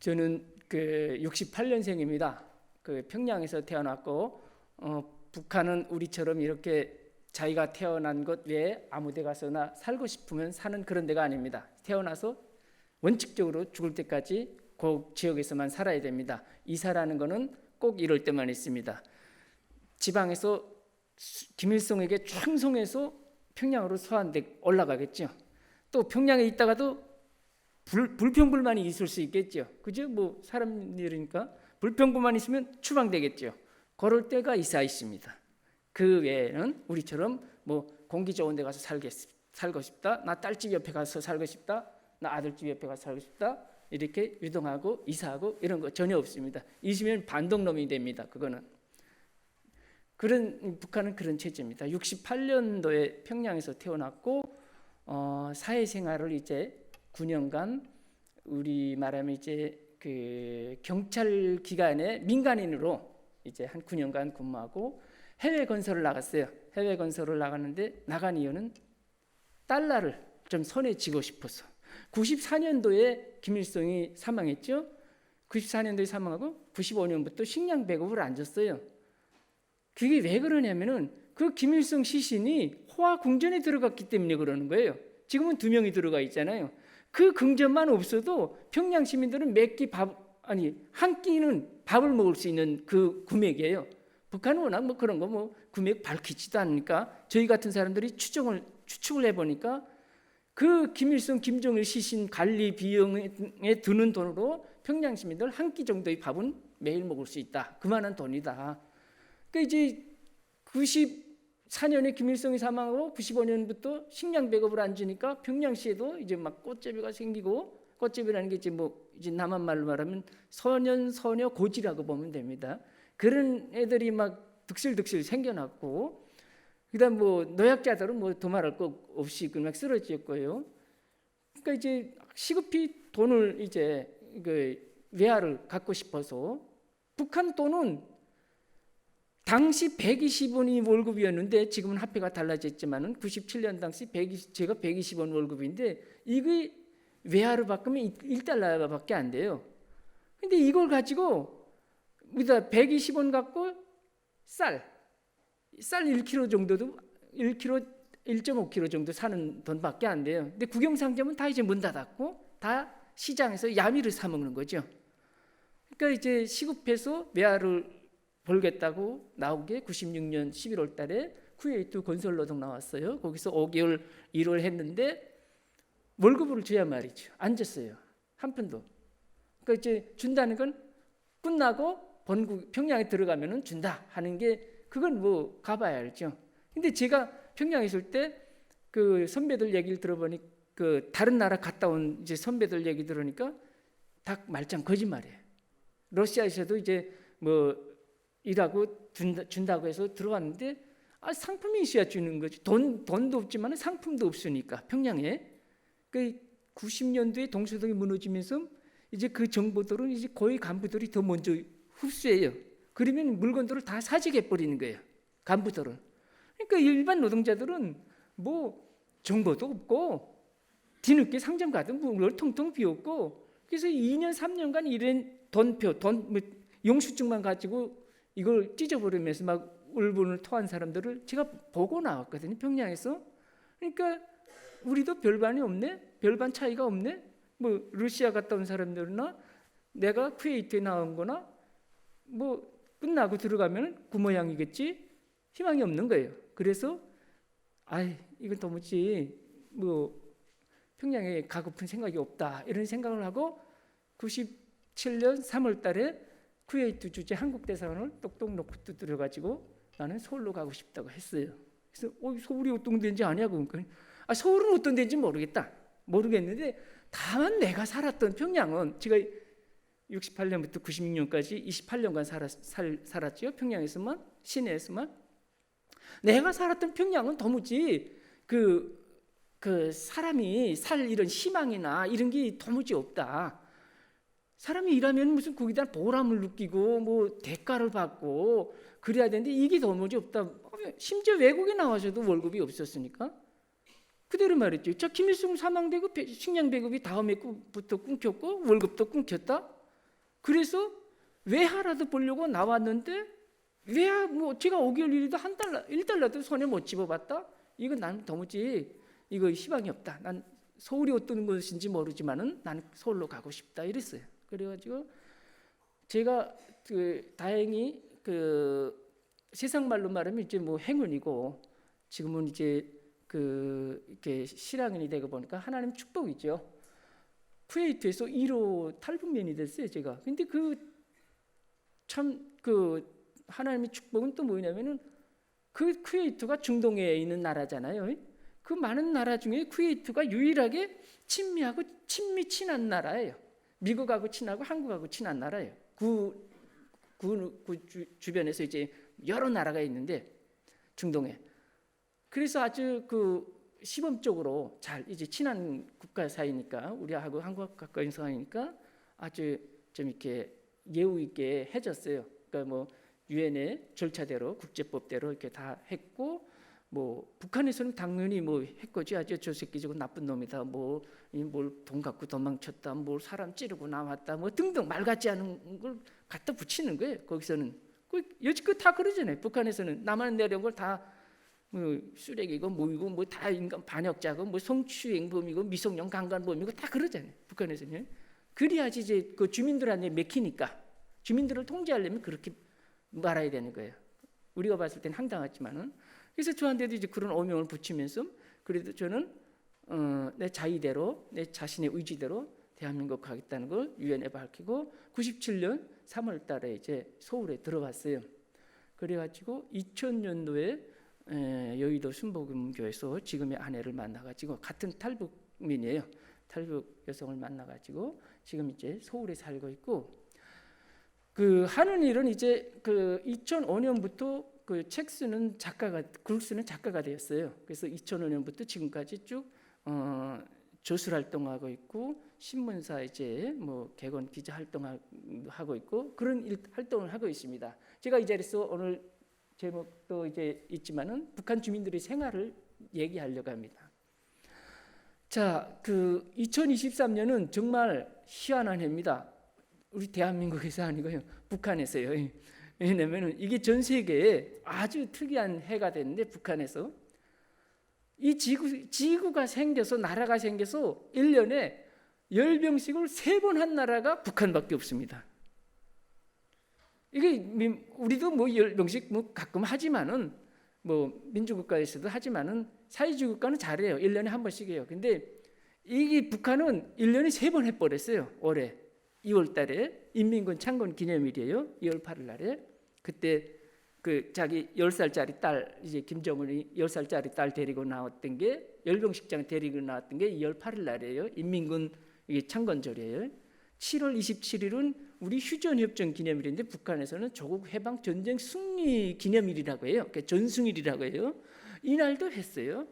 저는 그 68년생입니다. 그 평양에서 태어났고 북한은 우리처럼 이렇게 자기가 태어난 곳 외에 아무 데 가서나 살고 싶으면 사는 그런 데가 아닙니다. 태어나서 원칙적으로 죽을 때까지 그 지역에서만 살아야 됩니다. 이사라는 거는 꼭 이럴 때만 있습니다. 지방에서 김일성에게 충성해서 평양으로 소환돼 올라가겠죠. 또 평양에 있다가도 불평불만이 있을 수 있겠죠. 그죠? 뭐 사람 일이니까 불평불만 있으면 추방되겠죠. 그럴 때가 이사 있습니다. 그 외에는 우리처럼 뭐 공기 좋은 데 가서 살고 싶다. 나 딸집 옆에 가서 살고 싶다. 나 아들집 옆에 가서 살고 싶다. 이렇게 유동하고 이사하고 이런 거 전혀 없습니다. 있으면 반동놈이 됩니다. 그거는. 북한은 그런 체제입니다. 68년도에 평양에서 태어났고 사회생활을 이제 9년간 우리 말하면 이제 그 경찰 기관의 민간인으로 이제 한 9년간 근무하고 해외 건설을 나갔어요. 해외 건설을 나갔는데 나간 이유는 달러를 좀 손에 쥐고 싶어서. 94년도에 김일성이 사망했죠. 94년도에 사망하고 95년부터 식량 배급을 안 줬어요. 그게 왜 그러냐면은 그 김일성 시신이 호화 궁전에 들어갔기 때문에 그러는 거예요. 지금은 2명이 들어가 있잖아요. 그 궁전만 없어도 평양 시민들은 한 끼는 밥을 먹을 수 있는 그 금액이에요. 북한은 워낙 뭐 그런 거 뭐 금액 밝히지도 않으니까 저희 같은 사람들이 추측을 해보니까 그 김일성, 김정일 시신 관리 비용에 드는 돈으로 평양 시민들 한 끼 정도의 밥은 매일 먹을 수 있다. 그만한 돈이다. 그러니까 이제 94년에 김일성이 사망하고 95년부터 식량 배급을 안 주니까 평양시에도 이제 막 꽃제비가 생기고, 꽃제비라는 게 이제 남한 말로 말하면 소녀 고지라고 보면 됩니다. 그런 애들이 막 득실득실 생겨났고, 그다음 뭐 노약자들은 뭐 더 말할 것 없이 그냥 쓰러졌고요. 그러니까 이제 시급히 돈을 이제 그 외화를 갖고 싶어서 북한 돈은 당시 120원이 월급이었는데 지금은 화폐가 달라졌지만은 97년 당시 제가 120원 월급인데 이게 외화로 바꾸면 1달러밖에 안 돼요. 근데 이걸 가지고 우리가 120원 갖고 쌀 1kg 정도도 1.5kg 정도 사는 돈밖에 안 돼요. 근데 국영상점은 다 이제 문 닫았고 다 시장에서 야미를 사 먹는 거죠. 그러니까 이제 시급해서 외화를 벌겠다고 나온 게 96년 11월 달에 쿠웨이트 건설노동 나왔어요. 거기서 5개월 일을 했는데 월급을 줘야 말이죠. 안 줬어요. 한 푼도. 그러니까 이제 준다는 건 끝나고 평양에 들어가면은 준다 하는 게 그건 뭐 가봐야 알죠. 근데 제가 평양에 있을 때 그 선배들 얘기를 들어보니 그 다른 나라 갔다 온 이제 선배들 얘기 들으니까 다 말짱 거짓말이에요. 러시아에서도 이제 뭐 일하고 준다고 해서 들어왔는데 상품이 있어야 주는 거지. 돈도 없지만 상품도 없으니까 평양에. 그 90년도에 동서동이 무너지면서 이제 그 정보들은 이제 거의 간부들이 더 먼저 흡수해요. 그러면 물건들을 다 사직해 버리는 거예요. 간부들은. 그러니까 일반 노동자들은 뭐 정보도 없고 뒤늦게 상점 가든 문을 통통 비웠고 그래서 2년 3년간 일한 돈 영수증만 가지고 이걸 찢어버리면서 막 울분을 토한 사람들을 제가 보고 나왔거든요. 평양에서. 그러니까 우리도 별반이 없네? 별반 차이가 없네? 뭐 러시아 갔다 온 사람들이나 내가 쿠웨이트에 나온 거나 뭐 끝나고 들어가면 그 모양이겠지? 희망이 없는 거예요. 그래서 이건 도무지 뭐 평양에 가고픈 생각이 없다 이런 생각을 하고 97년 3월 달에 쿠웨이트 주재 한국 대사관을 똑똑 놓고 두드려가지고 나는 서울로 가고 싶다고 했어요. 그래서 서울이 어떤 데인지 아냐고. 그러니까 서울은 어떤 데인지 모르겠는데 다만 내가 살았던 평양은 제가 68년부터 96년까지 28년간 살았죠. 평양에서만, 시내에서만. 내가 살았던 평양은 도무지 그 사람이 살 이런 희망이나 이런 게 도무지 없다. 사람이 일하면 무슨 거기다 보람을 느끼고 뭐 대가를 받고 그래야 되는데 이게 도무지 없다. 심지어 외국에 나와서도 월급이 없었으니까 그대로 말했죠. 자, 김일성 사망되고 식량 배급이 다음 해부터 끊겼고 월급도 끊겼다. 그래서 외화라도 보려고 나왔는데 외화 뭐 제가 5개월 일이도 한 달러 1달러도 손에 못 집어봤다. 이건 나는 도무지 이거 희망이 없다. 난 서울이 어떤 곳인지 모르지만은 나는 서울로 가고 싶다 이랬어요. 그래가지고 제가 다행히 세상 말로 말하면 이제 뭐 행운이고 지금은 이제 이렇게 실향인이 되고 보니까 하나님 축복이죠. 쿠웨이트에서 1호 탈북민이 됐어요, 제가. 근데 하나님의 축복은 또 뭐냐면은 쿠웨이트가 중동에 있는 나라잖아요. 그 많은 나라 중에 쿠웨이트가 유일하게 친미 친한 나라예요. 미국하고 친하고 한국하고 친한 나라예요. 주변에서 이제 여러 나라가 있는데 중동에. 그래서 아주 시범적으로 잘 이제 친한 국가 사이니까 우리하고 한국 가까운 사이니까 아주 좀 이렇게 예우 있게 해줬어요. 그러니까 뭐 유엔의 절차대로 국제법대로 이렇게 다 했고 뭐 북한에서는 당연히 뭐 했거지. 아주 저 새끼 저거 나쁜 놈이다. 뭘 돈 갖고 도망쳤다. 뭘 사람 찌르고 나왔다. 뭐 등등 말 같지 않은 걸 갖다 붙이는 거예요. 거기서는 여지껏 다 그러잖아요. 북한에서는 남한 내려온 걸 다 쓰레기고 뭐이고 뭐 다 인간 반역자고 뭐 성추행범이고 미성년 강간범이고 다 그러잖아요. 북한에서는. 그래야지 이제 그 주민들한테 맥히니까 주민들을 통제하려면 그렇게 말아야 되는 거예요. 우리가 봤을 땐 황당하지만은. 그래서 저한테도 이제 그런 오명을 붙이면서 그래도 저는 내 자의대로 내 자신의 의지대로 대한민국 가겠다는 걸 유엔에 밝히고 97년 3월 달에 이제 서울에 들어갔어요. 그래가지고 2000년도에 여의도 순복음교회에서 지금의 아내를 만나가지고 같은 탈북민이에요. 탈북 여성을 만나가지고 지금 이제 서울에 살고 있고 하는 일은 이제 2005년부터 책 쓰는 작가가 글 쓰는 작가가 되었어요. 그래서 2005년부터 지금까지 쭉 저술 활동하고 있고 신문사 이제 뭐 개건 기자 활동하고 있고 그런 활동을 하고 있습니다. 제가 이 자리에서 오늘 제목도 이제 있지만은 북한 주민들의 생활을 얘기하려고 합니다. 자, 2023년은 정말 희한한 해입니다. 우리 대한민국에서 아니고요, 북한에서요. 왜냐면은 이게 전 세계에 아주 특이한 해가 됐는데 북한에서 이 지구가 생겨서 나라가 생겨서 1년에 열병식을 3번 한 나라가 북한밖에 없습니다. 이게 우리도 뭐 열병식 뭐 가끔 하지만은 뭐 민주국가에서도 하지만은 사회주의 국가는 잘해요. 1년에 한 번씩 해요. 근데 이게 북한은 1년에 3번 해버렸어요. 올해 2월 달에 인민군 창건 기념일이에요. 2월 8일 날에. 그때 자기 10살짜리 딸 이제 김정은이 10살짜리 딸 데리고 나왔던 게 열병식장 데리고 나왔던 게 2월 8일 날이에요. 인민군 이게 창건절이에요. 7월 27일은 우리 휴전협정 기념일인데 북한에서는 조국 해방 전쟁 승리 기념일이라고 해요. 그러니까 전승일이라고 해요. 이날도 했어요.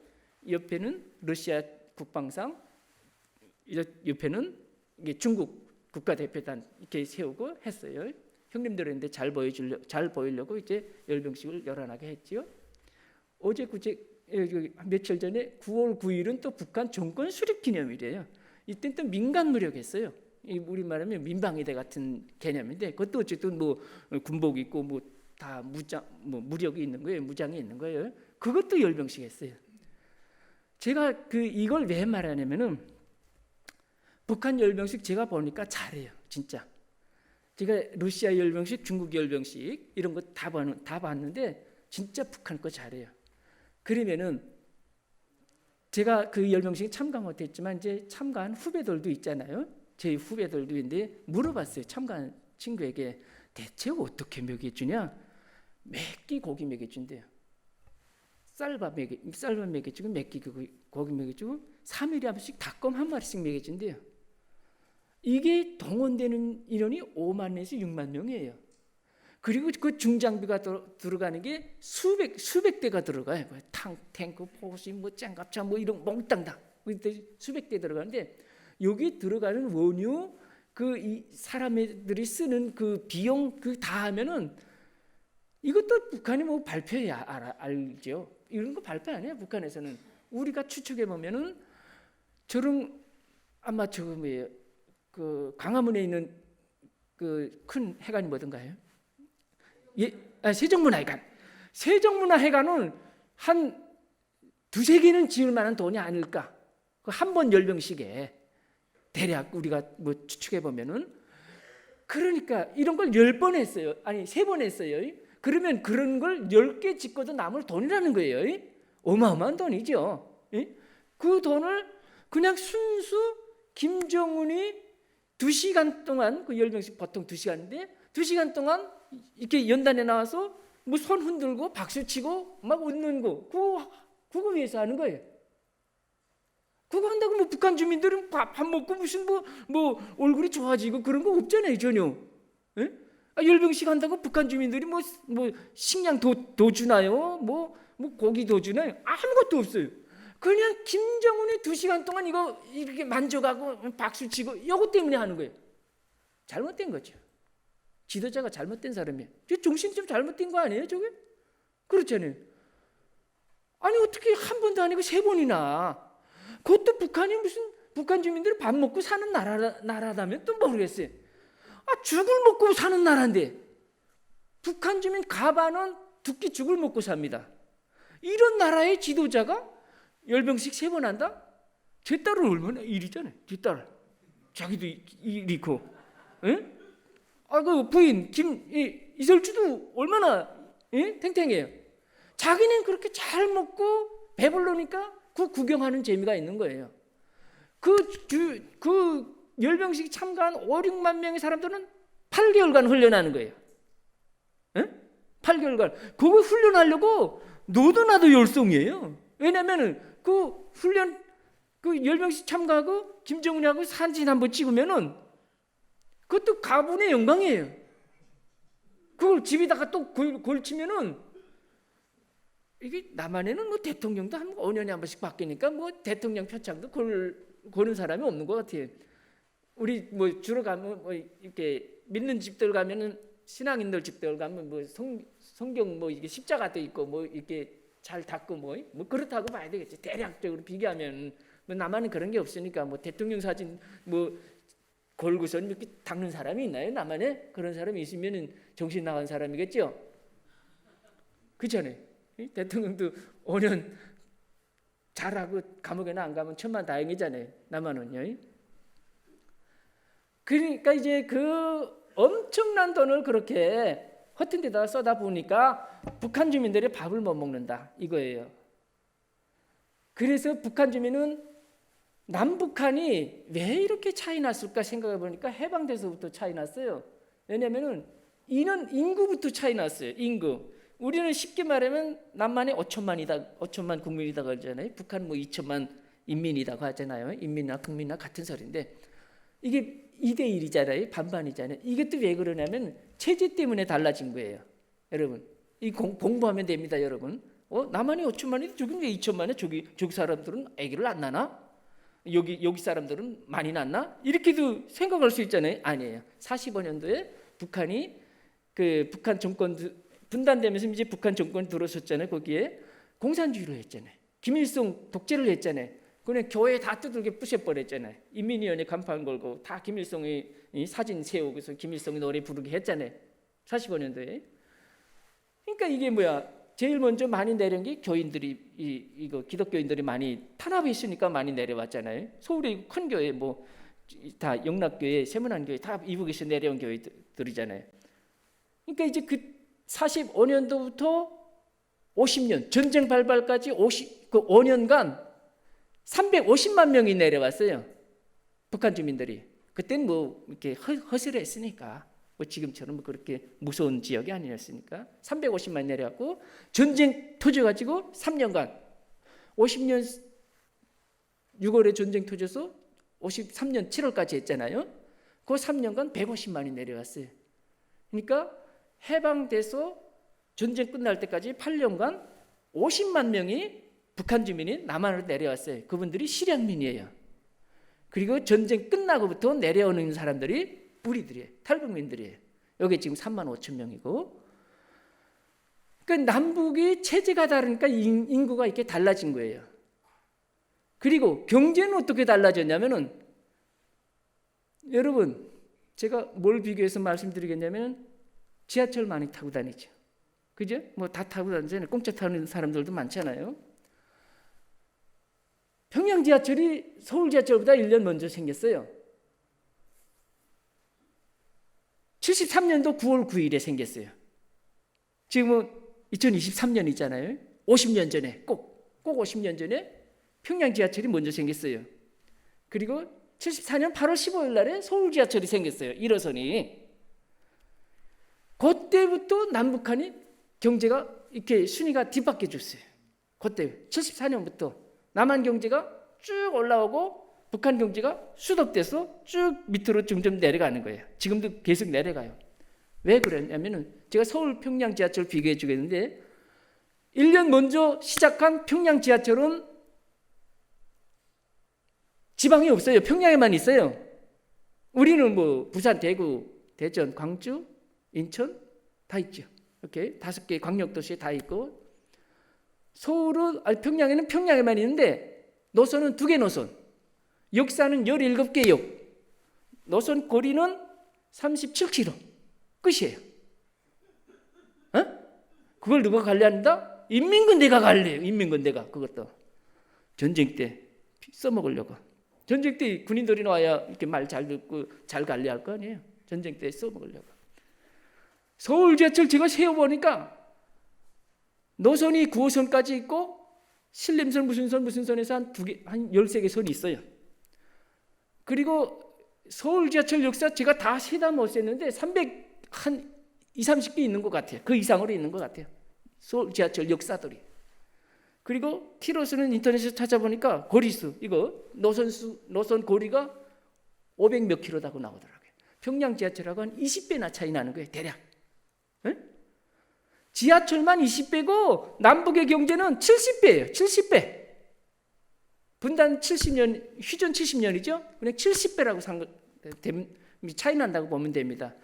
옆에는 러시아 국방상, 옆에는 이게 중국 국가대표단 이렇게 세우고 했어요. 형님들인데 잘 보이려고 이제 열병식을 열어나게 했지요. 어제 며칠 전에 9월 9일은 또 북한 정권 수립 기념일이에요. 이때는 또 민간 무력했어요. 우리 말하면 민방위대 같은 개념인데 그것도 어쨌든 뭐 군복 입고 뭐 다 무력이 있는 거예요. 무장이 있는 거예요. 그것도 열병식 했어요. 제가 이걸 왜 말하냐면은 북한 열병식 제가 보니까 잘해요. 진짜. 제가 러시아 열병식, 중국 열병식 이런 거 다 봤는데 진짜 북한 거 잘해요. 그러면은 제가 그 열병식에 참가 못했지만 이제 참가한 후배들도 있잖아요. 제 후배들도 있는데 물어봤어요. 참가한 친구에게 대체 어떻게 먹여주냐? 몇 끼 고기 먹여준대요. 쌀밥 먹여주고 몇 끼 고기 먹여주고 3일에 한 번씩 닭검 한 마리씩 먹여준대요. 이게 동원되는 인원이 5만 내에서 6만 명이에요. 그리고 그 중장비가 들어가는 게 수백 대가 들어가요. 탱크, 포시, 뭐 짱갑차, 뭐 이런 몽땅 수백 대 들어가는데 여기 들어가는 원유 이 사람들이 쓰는 그 비용 다 하면은 이것도 북한이 뭐 발표해야 알죠. 이런 거 발표 안 해요. 북한에서는 우리가 추측해 보면은 아마 광화문에 있는 그 큰 회관이 뭐던가요? 예, 세종문화회관. 세종문화회관은 한 두세 개는 지을 만한 돈이 아닐까. 한 번 열병식에 대략 우리가 뭐 추측해 보면은, 그러니까 이런 걸 10번 했어요. 아니 3번 했어요. 그러면 그런 걸 10개 짓고도 남을 돈이라는 거예요. 어마어마한 돈이죠. 그 돈을 그냥 순수 김정은이 2시간 동안, 그 열병식 보통 2시간인데 2시간 동안 이렇게 연단에 나와서 뭐 손 흔들고 박수 치고 막 웃는 거, 그거 위해서 하는 거예요. 그거 한다고 뭐 북한 주민들은 밥 먹고 무슨 뭐 얼굴이 좋아지고 그런 거 없잖아요, 전혀. 열병식 한다고 북한 주민들이 뭐 식량 더 주나요? 뭐 고기 더 주나요? 아무것도 없어요. 그냥 김정은이 2시간 동안 이거 이렇게 만져가고 박수 치고 이거 때문에 하는 거예요. 잘못된 거죠. 지도자가 잘못된 사람이에요. 정신이 좀 잘못된 거 아니에요, 저게? 그렇잖아요. 아니 어떻게 한 번도 아니고 3번이나. 그것도 북한이 무슨 북한 주민들이 밥 먹고 사는 나라라면 또 모르겠어요. 죽을 먹고 사는 나라인데 북한 주민 가반은 두 끼 죽을 먹고 삽니다. 이런 나라의 지도자가 열병식 3번 한다? 제 딸은 얼마나 일이잖아요. 제 딸. 자기도 일이고. 그 부인 이설주도 얼마나 탱탱해요. 자기는 그렇게 잘 먹고 배불러니까 그 구경하는 재미가 있는 거예요. 그 열병식 참가한 5, 6만 명의 사람들은 8개월간 훈련하는 거예요. 8개월간. 그거 훈련하려고 너도 나도 열성이에요. 왜냐면은 그 훈련, 그 열병식 참가하고 김정은하고 사진 한번 찍으면은 그것도 가문의 영광이에요. 그걸 집에다가 또 걸치면은, 이게 남한에는 뭐 대통령도 한 5년에 한 번씩 바뀌니까 뭐 대통령 표창도 거는 사람이 없는 것 같아요. 우리 뭐 주로 가면 뭐 이렇게 믿는 집들 가면은, 신앙인들 집들 가면 뭐 성경 뭐 이게 십자가도 있고 뭐 이렇게 잘 닦고 뭐 그렇다고 봐야 되겠지. 대략적으로 비교하면 뭐 남한은 그런 게 없으니까 뭐 대통령 사진 뭐 걸고서 이렇게 닦는 사람이 있나요? 남한에 그런 사람이 있으면은 정신 나간 사람이겠죠. 그렇잖아요. 대통령도 5년 잘하고 감옥에는 안 가면 천만다행이잖아요. 남한은요. 그러니까 이제 그 엄청난 돈을 그렇게 허튼 데다가 쏟아 부으니까 북한 주민들이 밥을 못 먹는다 이거예요. 그래서 북한 주민은 남북한이 왜 이렇게 차이 났을까 생각해 보니까 해방돼서부터 차이 났어요. 왜냐면은 인구부터 차이 났어요. 인구. 우리는 쉽게 말하면 남한이 5천만 국민이다 그러잖아요. 북한은 뭐 2천만 인민이라고 하잖아요. 인민이나 국민이나 같은 소리인데 이게 2대1이잖아요. 반반이잖아요. 이게 또 왜 그러냐면 체제 때문에 달라진 거예요. 여러분, 이 공부하면 됩니다, 여러분. 남한이 5천만인데 저기 왜 2천만이야? 저기 사람들은 아기를 안 낳나? 여기 사람들은 많이 낳나? 이렇게도 생각할 수 있잖아요. 아니에요. 45년도에 북한이 그 북한 정권 분단되면서 이제 북한 정권이 들어섰잖아요. 거기에 공산주의를 했잖아요. 김일성 독재를 했잖아요. 그냥 교회 다 두들겨 부셔버렸잖아요. 인민위원회 간판 걸고 다 김일성의 사진 세우고서 김일성의 노래 부르게 했잖아요. 45년도에. 그러니까 이게 뭐야? 제일 먼저 많이 내려온 게 교인들이 이거 기독교인들이 많이 탄압이 있으니까 많이 내려왔잖아요. 서울의 큰 교회 뭐 다 영락교회, 세문안교회 다 이북에서 내려온 교회들이잖아요. 그러니까 이제 그 45년도부터 50년 전쟁 발발까지 5년간 350만 명이 내려왔어요. 북한 주민들이. 그때는 뭐 이렇게 허술했으니까 뭐 지금처럼 그렇게 무서운 지역이 아니었으니까 350만 내려왔고 전쟁 터져가지고 3년간 50년 6월에 전쟁 터져서 53년 7월까지 했잖아요. 그 3년간 150만이 내려왔어요. 그러니까 해방돼서 전쟁 끝날 때까지 8년간 50만 명이 북한 주민이 남한으로 내려왔어요. 그분들이 실향민이에요. 그리고 전쟁 끝나고부터 내려오는 사람들이 뿌리들이에요. 탈북민들이에요. 여기 지금 3만 5천 명이고. 그러니까 남북이 체제가 다르니까 인구가 이렇게 달라진 거예요. 그리고 경제는 어떻게 달라졌냐면은 여러분 제가 뭘 비교해서 말씀드리겠냐면 지하철 많이 타고 다니죠. 그죠? 뭐 다 타고 다니잖아요. 공짜 타는 사람들도 많잖아요. 평양 지하철이 서울 지하철보다 1년 먼저 생겼어요. 73년도 9월 9일에 생겼어요. 지금은 2023년이잖아요. 50년 전에 꼭 50년 전에 평양 지하철이 먼저 생겼어요. 그리고 74년 8월 15일 날에 서울 지하철이 생겼어요. 1호선이. 그때부터 남북한이 경제가 이렇게 순위가 뒤바뀌어 줬어요. 그때 74년부터 남한 경제가 쭉 올라오고 북한 경제가 수덕돼서 쭉 밑으로 점점 내려가는 거예요. 지금도 계속 내려가요. 왜 그러냐면은 제가 서울 평양 지하철 비교해 주겠는데 1년 먼저 시작한 평양 지하철은 지방이 없어요. 평양에만 있어요. 우리는 뭐 부산, 대구, 대전, 광주, 인천 다 있죠. 이렇게 5개 광역도시에 다 있고 서울은 평양에는 평양에만 있는데 노선은 2개 노선, 역사는 17개 역, 노선 거리는 37km 끝이에요. 그걸 누가 관리한다? 인민군대가 관리해요. 인민군대가. 그것도 전쟁 때 써먹으려고. 전쟁 때 군인들이 나와야 이렇게 말 잘 듣고 잘 관리할 거 아니에요. 전쟁 때 써먹으려고. 서울 지하철 제가 세워보니까 노선이 9호선까지 있고 신림선 무슨 선에서 한 13개 선이 있어요. 그리고 서울 지하철 역사 제가 다 세다 못 셌는데 300한 20-30개 있는 것 같아요. 그 이상으로 있는 것 같아요. 서울 지하철 역사들이. 그리고 키로수는 인터넷에서 찾아보니까 거리수 이거 노선 거리가 500 몇 킬로라고 나오더라고요. 평양 지하철하고 한 20배나 차이 나는 거예요. 대략. 에? 지하철만 20배고 남북의 경제는 70배예요. 70배. 분단 70년, 휴전 70년이죠. 그냥 70배라고 차이 난다고 보면 됩니다.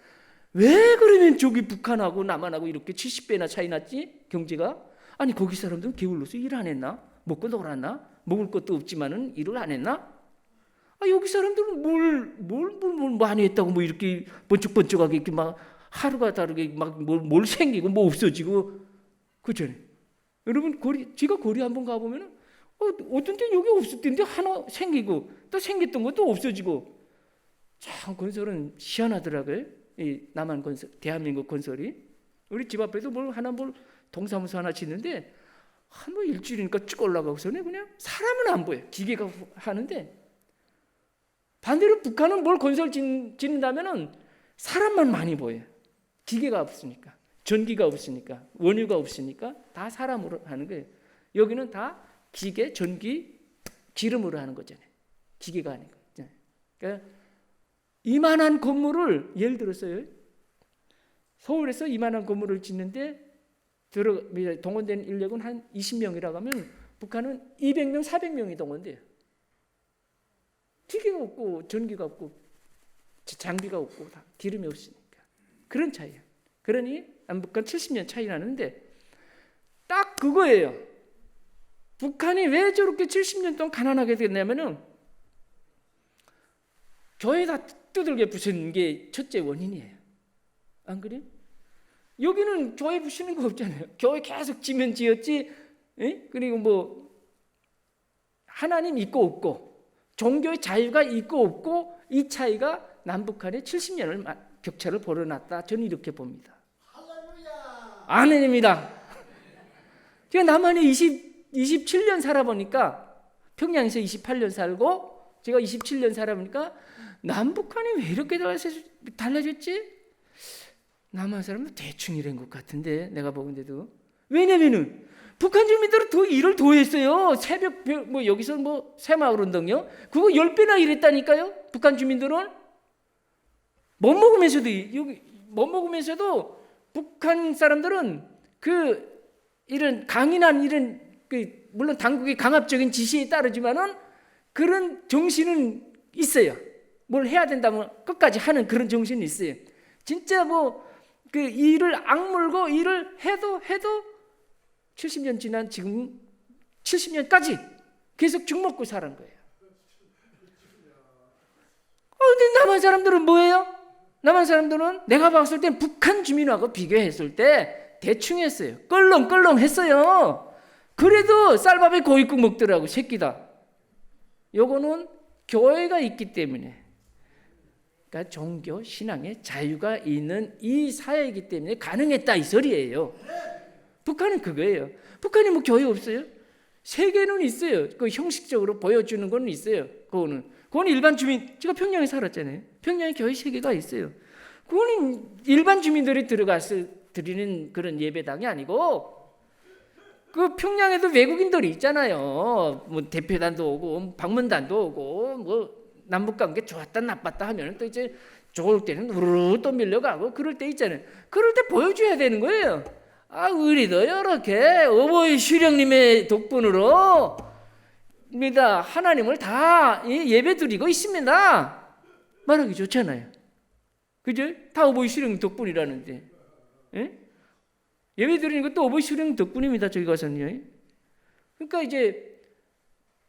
왜 그러면 저기 북한하고 남한하고 이렇게 70배나 차이 났지? 경제가? 아니 거기 사람들은 게을러서 일 안 했나? 먹고 놀았나? 먹을 것도 없지만은 일을 안 했나? 여기 사람들은 뭘 많이 했다고 뭐 이렇게 번쩍번쩍하게 이렇게 막 하루가 다르게 막 뭘 생기고 뭐 없어지고 그렇잖아요. 여러분 제가 거리 한번 가보면은 어떤 때 여기 없을 텐데 하나 생기고 또 생겼던 것도 없어지고 참 건설은 희한하더라고요. 이 남한 건설, 대한민국 건설이 우리 집 앞에도 뭘 동사무소 하나 짓는데 한 뭐 일주일이니까 쭉 올라가고서는 그냥 사람은 안 보여요. 기계가 하는데 반대로 북한은 뭘 건설 짓는다면은 사람만 많이 보여요. 기계가 없으니까, 전기가 없으니까, 원유가 없으니까 다 사람으로 하는 거예요. 여기는 다 기계, 전기, 기름으로 하는 거잖아요. 기계가 아니고. 그러니까 이만한 건물을 예를 들었어요. 서울에서 이만한 건물을 짓는데 동원된 인력은 한 20명이라고 하면 북한은 200명, 400명이 동원돼요. 기계가 없고 전기가 없고 장비가 없고 다 기름이 없으니까. 그런 차이예요. 그러니 남북한 70년 차이 나는데 딱 그거예요. 북한이 왜 저렇게 70년 동안 가난하게 됐냐면은 교회다 두들겨 부순 게 첫째 원인이에요. 안 그래요? 여기는 교회 부수는 거 없잖아요. 교회 계속 지면 지었지. 에? 그리고 뭐 하나님 있고 없고 종교의 자유가 있고 없고 이 차이가 남북한의 70년을 격차를 벌여놨다. 저는 이렇게 봅니다. 아멘입니다. 제가 남한에 27년 살아보니까 평양에서 28년 살고 제가 27년 살아보니까 남북한이 왜 이렇게 달라졌지? 남한 사람은 대충 이런 것 같은데 내가 보건데도 왜냐면은 북한 주민들은 더 일을 더 했어요. 새벽 뭐 여기서 뭐 새마을 운동요 그거 10배나 일했다니까요. 북한 주민들은 못 먹으면서도 북한 사람들은 그 이런 강인한 이런 그 물론 당국의 강압적인 지시에 따르지만은 그런 정신은 있어요. 뭘 해야 된다면 끝까지 하는 그런 정신이 있어요. 진짜 뭐 그 일을 악물고 일을 해도 70년 지난 지금 70년까지 계속 죽 먹고 사는 거예요. 근데 남한 사람들은 뭐예요? 남한 사람들은 내가 봤을 때 북한 주민하고 비교했을 때 대충 했어요. 껄렁껄렁 했어요. 그래도 쌀밥에 고깃국 먹더라고, 새끼다. 요거는 교회가 있기 때문에, 그러니까 종교 신앙의 자유가 있는 이 사회이기 때문에 가능했다, 이 소리예요. 북한은 그거예요. 북한이 뭐 교회 없어요? 세계는 있어요. 그 형식적으로 보여주는 건 있어요. 그거는 일반 주민, 제가 평양에 살았잖아요. 평양에 교회 세계가 있어요. 그거는 일반 주민들이 들어가서 드리는 그런 예배당이 아니고, 그 평양에도 외국인들이 있잖아요. 뭐 대표단도 오고 방문단도 오고, 뭐 남북 관계 좋았다 나빴다 하면 또 이제 좋을 때는 우르르 또 밀려가고 그럴 때 있잖아요. 그럴 때 보여줘야 되는 거예요. 아, 우리도 이렇게 어버이 수령님의 덕분으로 입니다. 하나님을 다 예배 드리고 있습니다. 말하기 좋잖아요. 그죠? 다 어버이 수령님 덕분이라는데. 예? 예배 드리는 것도 어버이 수령 덕분입니다. 저기 가서는요. 그러니까 이제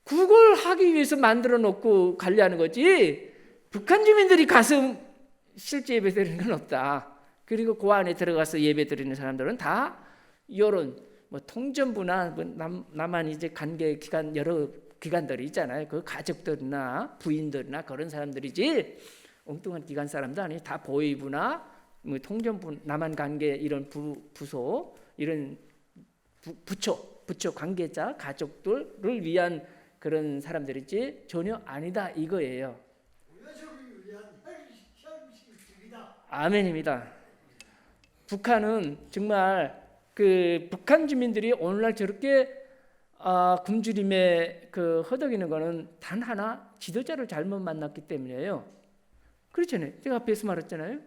그걸 하기 위해서 만들어 놓고 관리하는 거지, 북한 주민들이 가서 실제 예배 드리는 건 없다. 그리고 그 안에 들어가서 예배 드리는 사람들은 다 이런 뭐 통전부나 뭐 남한 이제 관계 기관 여러 기관들이 있잖아요. 그 가족들이나 부인들이나 그런 사람들이지 엉뚱한 기관 사람도 아니에요. 다 보위부나 뭐 통전부, 남한 관계 이런 부서, 이런 부처 관계자 가족들을 위한 그런 사람들이지 전혀 아니다, 이거예요. 아멘입니다. 북한은 정말 그 북한 주민들이 오늘날 저렇게 굶주림에 그 허덕이는 거는 단 하나, 지도자를 잘못 만났기 때문이에요. 그렇잖아요. 제가 앞에서 말했잖아요.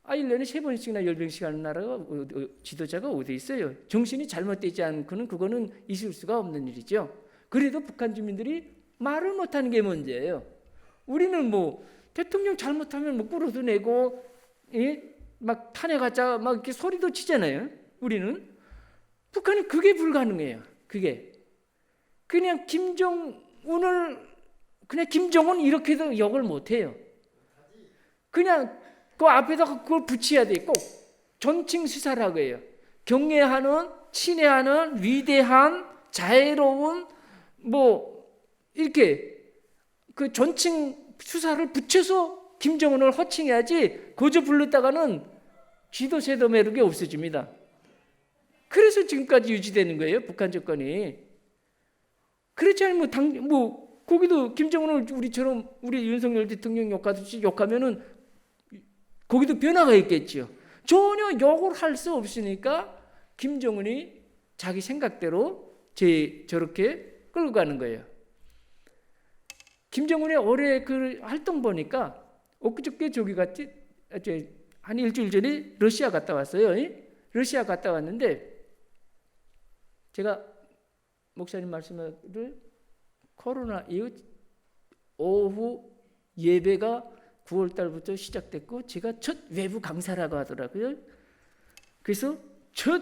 1년에 3번씩이나 열병씩 하는 나라가 지도자가 어디 있어요? 정신이 잘못되지 않고는 그거는 있을 수가 없는 일이죠. 그래도 북한 주민들이 말을 못하는 게 문제예요. 우리는 뭐 대통령 잘못하면 뭐 꿇어도 내고 막 탄핵하자 막 이렇게 소리도 치잖아요. 우리는 북한은 그게 불가능해요. 그게 그냥 김정은 이렇게도 욕을 못해요. 그냥 그 앞에다가 그걸 붙여야 돼. 꼭 존칭 수사라고 해요. 경애하는, 친애하는, 위대한, 자애로운 뭐 이렇게 그 존칭 수사를 붙여서 김정은을 호칭해야지, 거저 불렀다가는 쥐도 새도 매력이 없어집니다. 그래서 지금까지 유지되는 거예요, 북한 정권이. 그렇지 않으면 뭐 거기도 김정은을 우리처럼 우리 윤석열 대통령 욕하듯이 욕하면은 거기도 변화가 있겠죠. 전혀 욕을 할 수 없으니까 김정은이 자기 생각대로 저렇게 끌고 가는 거예요. 김정은의 올해 그 활동 보니까 엊그저께 한 일주일 전에 러시아 갔다 왔어요. 러시아 갔다 왔는데 제가 목사님 말씀을 코로나 이후 오후 예배가 9월 달부터 시작됐고 제가 첫 외부 강사라고 하더라고요. 그래서 첫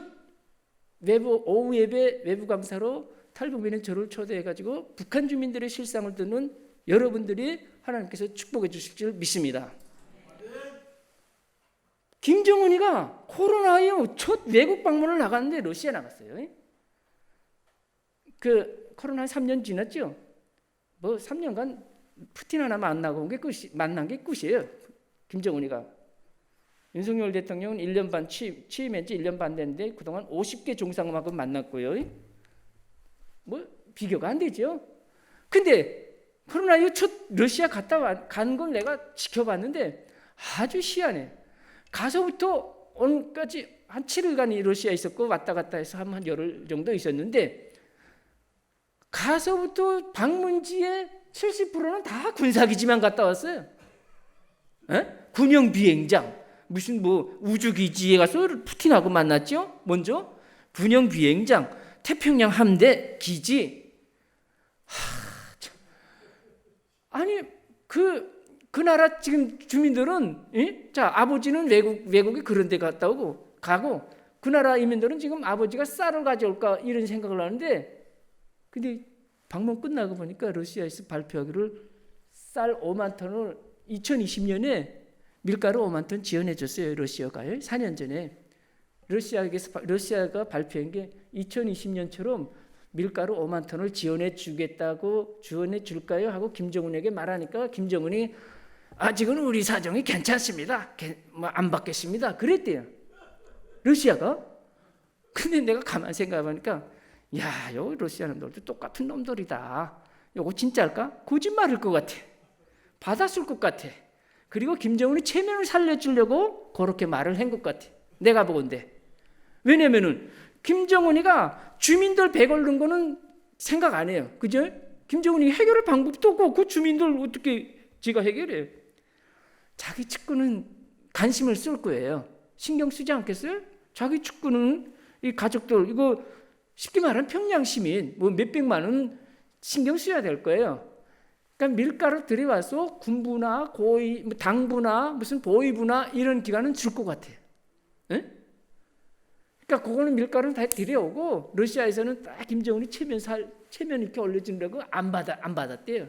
오후 예배 외부 강사로 탈북민은 저를 초대해가지고 북한 주민들의 실상을 듣는 여러분들이 하나님께서 축복해 주실 줄 믿습니다. 김정은이가 코로나 이후 첫 외국 방문을 나갔는데 러시아 나갔어요. 그 코로나 3년 지났죠. 뭐 3년간 푸틴 하나 만난 게 끝이에요. 김정은이가. 윤석열 대통령은 1년 반 취임한 지 1년 반 됐는데 그동안 50개 정상하고 만났고요. 뭐 비교가 안 되죠. 근데 코로나 이후 첫 러시아 간 건 내가 지켜봤는데 아주 희한해. 가서부터 오늘까지 한 7일간 러시아에 있었고 왔다 갔다 해서 한 열흘 정도 있었는데 가서부터 방문지의 70%는 다 군사기지만 갔다 왔어요. 군용 비행장, 무슨 뭐 우주기지에 가서 푸틴하고 만났죠. 먼저 군용 비행장, 태평양 함대 기지. 아니 그 나라 지금 주민들은 자 아버지는 외국에 그런 데 갔다 가고 그 나라 이민들은 지금 아버지가 쌀을 가져올까 이런 생각을 하는데, 근데 방문 끝나고 보니까 러시아에서 발표하기를 쌀 5만 톤을 2020년에 밀가루 5만 톤 지원해 줬어요. 러시아가요. 4년 전에 러시아가 발표한 게 2020년처럼 밀가루 5만 톤을 지원해 주겠다고 지원해 줄까요? 하고 김정은에게 말하니까 김정은이 아직은 우리 사정이 괜찮습니다. 안 받겠습니다. 그랬대요. 러시아가. 근데 내가 가만 생각해보니까 야, 요 러시아 놈들도 똑같은 놈들이다. 요거 진짜일까? 거짓말일 것 같아. 받았을 것 같아. 그리고 김정은이 체면을 살려주려고 그렇게 말을 한 것 같아. 내가 보건대. 왜냐면은 김정은이가 주민들 배걸른 거는 생각 안 해요. 그죠? 김정은이 해결할 방법도 없고 그 주민들 어떻게 지가 해결해요? 자기 측근은 관심을 쓸 거예요. 신경 쓰지 않겠어요? 자기 측근은 이 가족들 이거 쉽게 말하면 평양 시민 뭐 몇백만 원 신경 써야 될 거예요. 그러니까 밀가루 들여와서 군부나 고위 당부나 무슨 보위부나 이런 기관은 줄 것 같아요. 네? 그러니까 그거는 밀가루는 다 들여오고 러시아에서는 딱 김정은이 체면 이렇게 올려주려고 안 받았대요.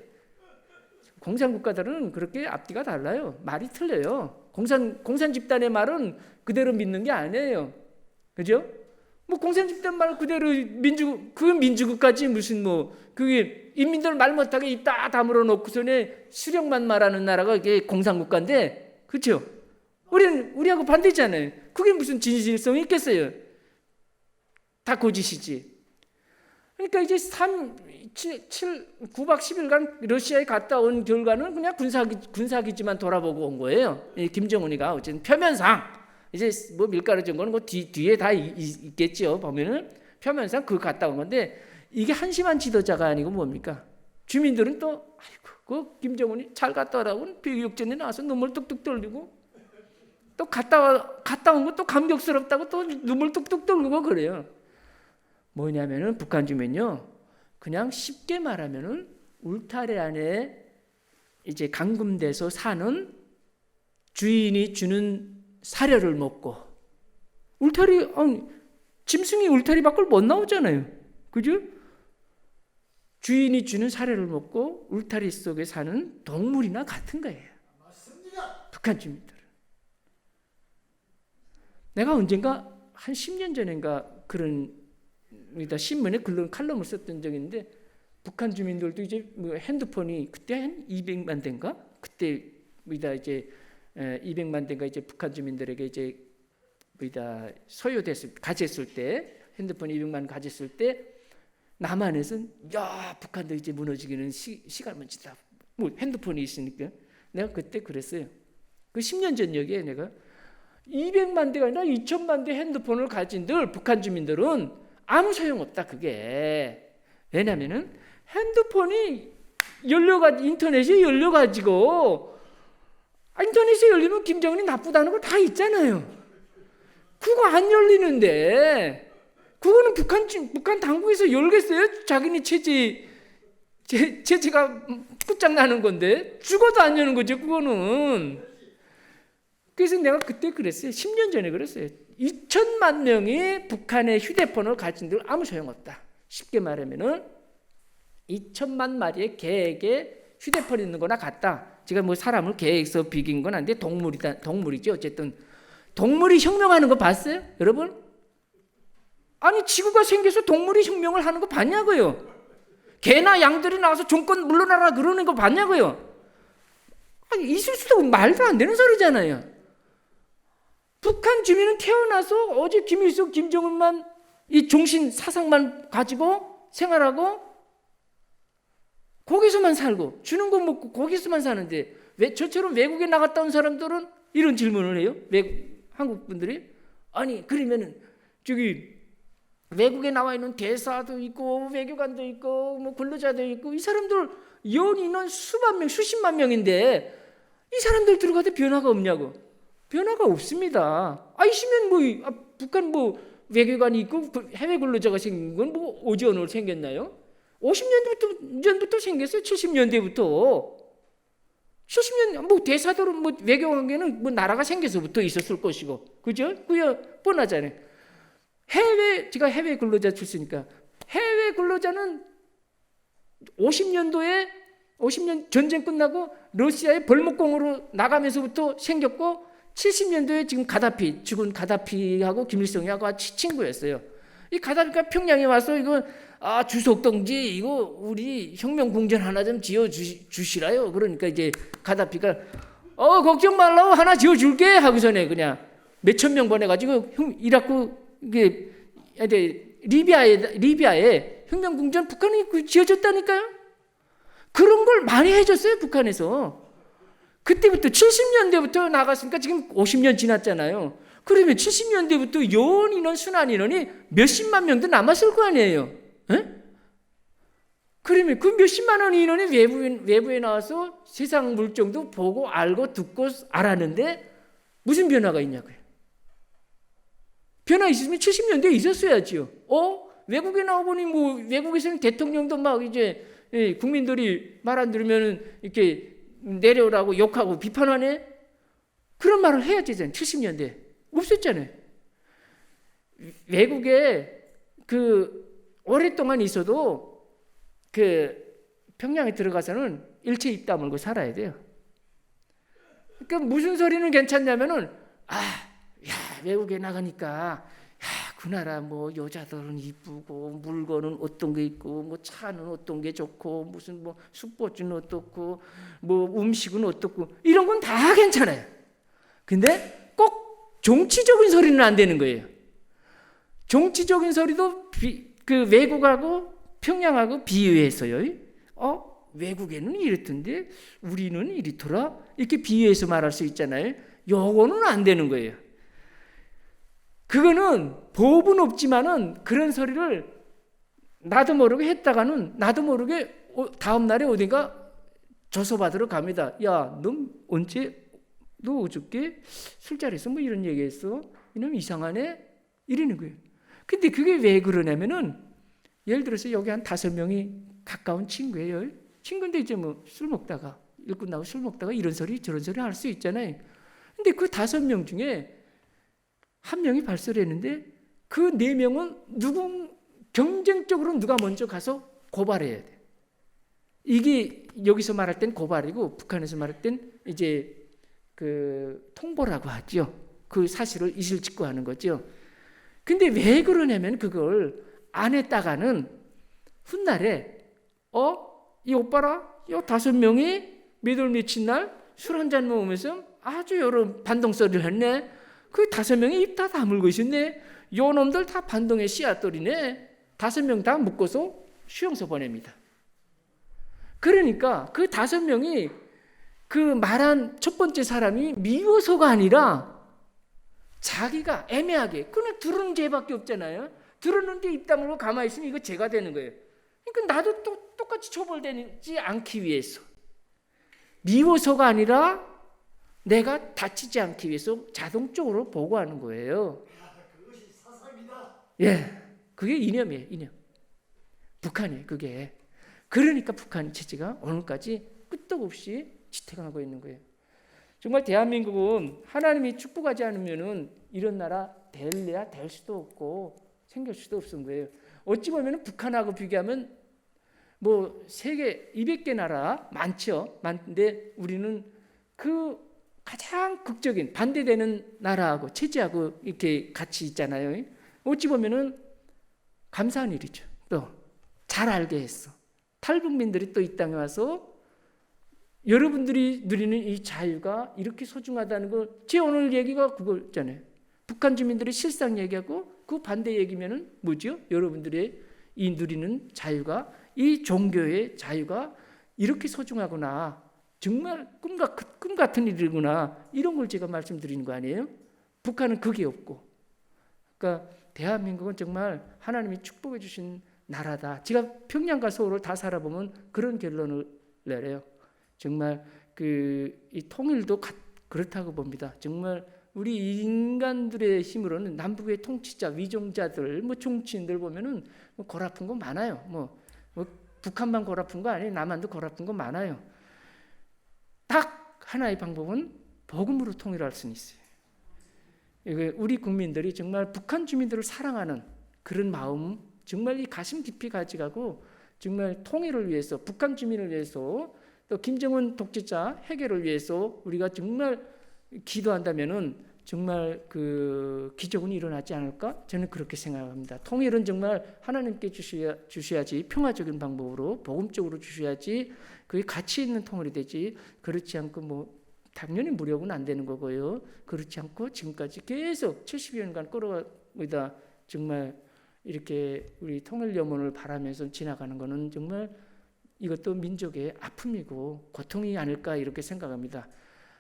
공산국가들은 그렇게 앞뒤가 달라요. 말이 틀려요. 공산 집단의 말은 그대로 믿는 게 아니에요. 그죠? 뭐 공산 집단 말 그대로 민주국가지 무슨 뭐 그게 인민들 말 못하게 입 다 다물어 놓고서는 수령만 말하는 나라가 이게 공산국가인데, 그렇죠? 우리하고 반대잖아요. 그게 무슨 진실성이 있겠어요? 다 거짓이지. 그러니까 이제 9박 10일간 러시아에 갔다 온 결과는 그냥 군사기지만 돌아보고 온 거예요. 김정은이가 어쨌든 표면상 이제 뭐 밀가루 준 거는 뭐 뒤에 다 있겠죠. 보면은 표면상 그거 갔다 온 건데 이게 한심한 지도자가 아니고 뭡니까? 주민들은 또 아이고 그 김정은이 잘 갔다 오라고 비교육전에 나와서 눈물 뚝뚝 떨리고 또 갔다 온 거 또 감격스럽다고 또 눈물 뚝뚝 떨리고 그래요. 뭐냐면은 북한 주민요 그냥 쉽게 말하면은 울타리 안에 이제 감금돼서 사는 주인이 주는 사료를 먹고 짐승이 울타리 밖을 못 나오잖아요. 그죠? 주인이 주는 사료를 먹고 울타리 속에 사는 동물이나 같은 거예요. 맞습니다. 북한 주민들은. 내가 언젠가 한 10년 전인가 그런 신문에 그런 칼럼을 썼던 적이 있는데 북한 주민들도 이제 뭐 핸드폰이 그때 한 200만 대인가? 그때 이제 200만 대인가 이제 북한 주민들에게 이제 가졌을 때 핸드폰 200만 가졌을 때 남한에서는 야 북한도 이제 무너지기는 시간만 지다 뭐 핸드폰이 있으니까 내가 그때 그랬어요. 그 10년 전 얘기에 내가 200만 대가 아니라 2천만 대 핸드폰을 가진들 북한 주민들은 아무 소용없다 그게. 왜냐면은 핸드폰이 인터넷이 열려가지고 인터넷이 열리면 김정은이 나쁘다는 거 다 있잖아요. 그거 안 열리는데 그거는 북한 당국에서 열겠어요? 자기네 체제가 끝장나는 건데 죽어도 안 여는 거죠 그거는. 그래서 내가 그때 그랬어요. 10년 전에 그랬어요. 2천만 명이 북한의 휴대폰을 가진들 아무 소용없다. 쉽게 말하면은 2천만 마리의 개에게 휴대폰이 있는 거나 같다. 제가 뭐 사람을 개에서 비긴 건 아닌데 동물이죠. 어쨌든 동물이 혁명하는 거 봤어요? 여러분? 아니 지구가 생겨서 동물이 혁명을 하는 거 봤냐고요? 개나 양들이 나와서 종권 물러나라 그러는 거 봤냐고요? 아니 있을 수도 없고 말도 안 되는 소리잖아요. 북한 주민은 태어나서 어제 김일성, 김정은만 이 종신 사상만 가지고 생활하고 거기서만 살고 주는 거 먹고 거기서만 사는데 왜 저처럼 외국에 나갔다 온 사람들은 이런 질문을 해요? 한국 분들이 아니 그러면은 저기 외국에 나와 있는 대사도 있고 외교관도 있고 뭐 근로자도 있고 이 사람들 연인은 수만 명, 수십만 명인데 이 사람들 들어가도 변화가 없냐고. 변화가 없습니다. 있으면 북한 외교관이 있고 해외 근로자가 생긴 건 어제 오늘 생겼나요? 50년대부터 전부터 생겼어요. 70년대부터. 70년 대사들은 외교 관계는 나라가 생겨서부터 있었을 것이고, 그죠? 그게 뻔하잖아요. 제가 해외 근로자 출신이니까 해외 근로자는 50년도에 50년 전쟁 끝나고 러시아의 벌목공으로 나가면서부터 생겼고 70년도에 지금 가다피, 죽은 가다피하고 김일성이하고 같이 친구였어요. 이 가다피가 평양에 와서 이거 주석 동지 이거 우리 혁명 궁전 하나 좀 지어 주시라요. 그러니까 이제 가다피가 걱정 말라고 하나 지어 줄게 하고서네 그냥 몇천 명 보내가지고 이라크 이게 리비아에 혁명 궁전 북한이 지어줬다니까요. 그런 걸 많이 해줬어요 북한에서. 그때부터 70년대부터 나갔으니까 지금 50년 지났잖아요. 그러면 70년대부터 연 인원, 순환 인원이 몇십만 명도 남았을 거 아니에요. 에? 그러면 그 몇십만 원 인원이 외부에 나와서 세상 물정도 보고 알고 듣고 알았는데 무슨 변화가 있냐고요. 변화 있으면 70년대에 있었어야지요. 외국에 나오보니 뭐 외국에서는 대통령도 막 이제 국민들이 말 안 들으면 이렇게 내려오라고 욕하고 비판하네. 그런 말을 해야 되잖아요. 70년대 없었잖아요. 외국에 오랫동안 있어도 평양에 들어가서는 일체 입 다물고 살아야 돼요. 그러니까 무슨 소리는 괜찮냐면은 외국에 나가니까 그 나라 뭐 여자들은 이쁘고 물건은 어떤 게 있고 뭐 차는 어떤 게 좋고 무슨 뭐 스포츠는 어떻고 뭐 음식은 어떻고 이런 건 다 괜찮아요. 근데 꼭 정치적인 소리는 안 되는 거예요. 정치적인 소리도 외국하고 평양하고 비유해서요. 외국에는 이렇던데 우리는 이렇더라 이렇게 비유해서 말할 수 있잖아요. 요거는 안 되는 거예요. 그거는 법은 없지만은 그런 소리를 나도 모르게 했다가는 나도 모르게 다음 날에 어딘가 조서받으러 갑니다. 야, 너 어저께 술자리에서 뭐 이런 얘기했어? 이놈 이상하네? 이러는 거예요. 근데 그게 왜 그러냐면은 예를 들어서 여기 한 5명이 가까운 친구예요. 친구인데 이제 뭐 술 먹다가 일 끝나고 술 먹다가 이런 소리 저런 소리 할 수 있잖아요. 근데 그 5명 중에 한 명이 발설을 했는데 그 4명은 경쟁적으로 누가 먼저 가서 고발해야 돼. 이게 여기서 말할 땐 고발이고 북한에서 말할 땐 이제 통보라고 하죠. 그 사실을 이실직고 하는 거죠. 근데 왜 그러냐면 그걸 안 했다가는 훗날에 이 오빠라 이 5명이 몇월 며칠 날 술 한잔 먹으면서 아주 여러 반동소리를 했네. 그 5명이 입 다 다물고 있었네. 요 놈들 다 반동의 씨앗돌이네. 5명 다 묶어서 수용소 보냅니다. 그러니까 그 5명이 그 말한 첫 번째 사람이 미워서가 아니라 자기가 애매하게 그냥 들은 죄밖에 없잖아요. 들었는데 입 다물고 가만히 있으면 이거 죄가 되는 거예요. 그러니까 나도 똑같이 처벌되지 않기 위해서 미워서가 아니라 내가 다치지 않기 위해서 자동적으로 보고하는 거예요. 그것이 사상이다. 예, 그게 이념이에요. 이념. 북한이에요. 그게. 그러니까 북한 체제가 오늘까지 끄떡없이 지탱하고 있는 거예요. 정말 대한민국은 하나님이 축복하지 않으면은 이런 나라 될래야 될 수도 없고 생길 수도 없는 거예요. 어찌 보면 북한하고 비교하면 뭐 세계 200개 나라 많죠. 많은데 우리는 그 가장 극적인 반대되는 나라하고 체제하고 이렇게 같이 있잖아요. 어찌 보면은 감사한 일이죠. 또 잘 알게 했어. 탈북민들이 또 이 땅에 와서 여러분들이 누리는 이 자유가 이렇게 소중하다는 거, 제 오늘 얘기가 그거잖아요. 북한 주민들의 실상 얘기하고 그 반대 얘기면은 뭐죠? 여러분들의 이 누리는 자유가, 이 종교의 자유가 이렇게 소중하구나. 정말 꿈 같은 일이구나. 이런 걸 제가 말씀드리는 거 아니에요? 북한은 그게 없고. 그러니까 대한민국은 정말 하나님이 축복해 주신 나라다. 제가 평양과 서울을 다 살아보면 그런 결론을 내려요. 정말 이 통일도 그렇다고 봅니다. 정말 우리 인간들의 힘으로는 남북의 통치자, 위종자들, 뭐 정치인들 보면은 뭐 골아픈 거 많아요. 뭐 북한만 골아픈 거 아니에요. 남한도 골아픈 거 많아요. 딱 하나의 방법은 복음으로 통일할 수는 있어요. 우리 국민들이 정말 북한 주민들을 사랑하는 그런 마음, 정말 이 가슴 깊이 가져가고 정말 통일을 위해서, 북한 주민을 위해서 또 김정은 독재자 해결을 위해서 우리가 정말 기도한다면은 정말 그 기적은 일어나지 않을까? 저는 그렇게 생각합니다. 통일은 정말 하나님께 주셔야지, 평화적인 방법으로 복음적으로 주셔야지 그게 가치 있는 통일이 되지. 그렇지 않고 뭐 당연히 무력은 안 되는 거고요. 그렇지 않고 지금까지 계속 70여 년간 끌어오다 정말 이렇게 우리 통일 염원을 바라면서 지나가는 거는 정말 이것도 민족의 아픔이고 고통이 아닐까 이렇게 생각합니다.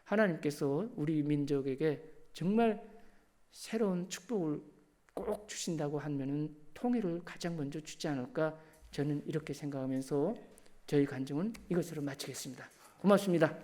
하나님께서 우리 민족에게 정말 새로운 축복을 꼭 주신다고 하면은 통일을 가장 먼저 주지 않을까 저는 이렇게 생각하면서 저희 간증은 이것으로 마치겠습니다. 고맙습니다.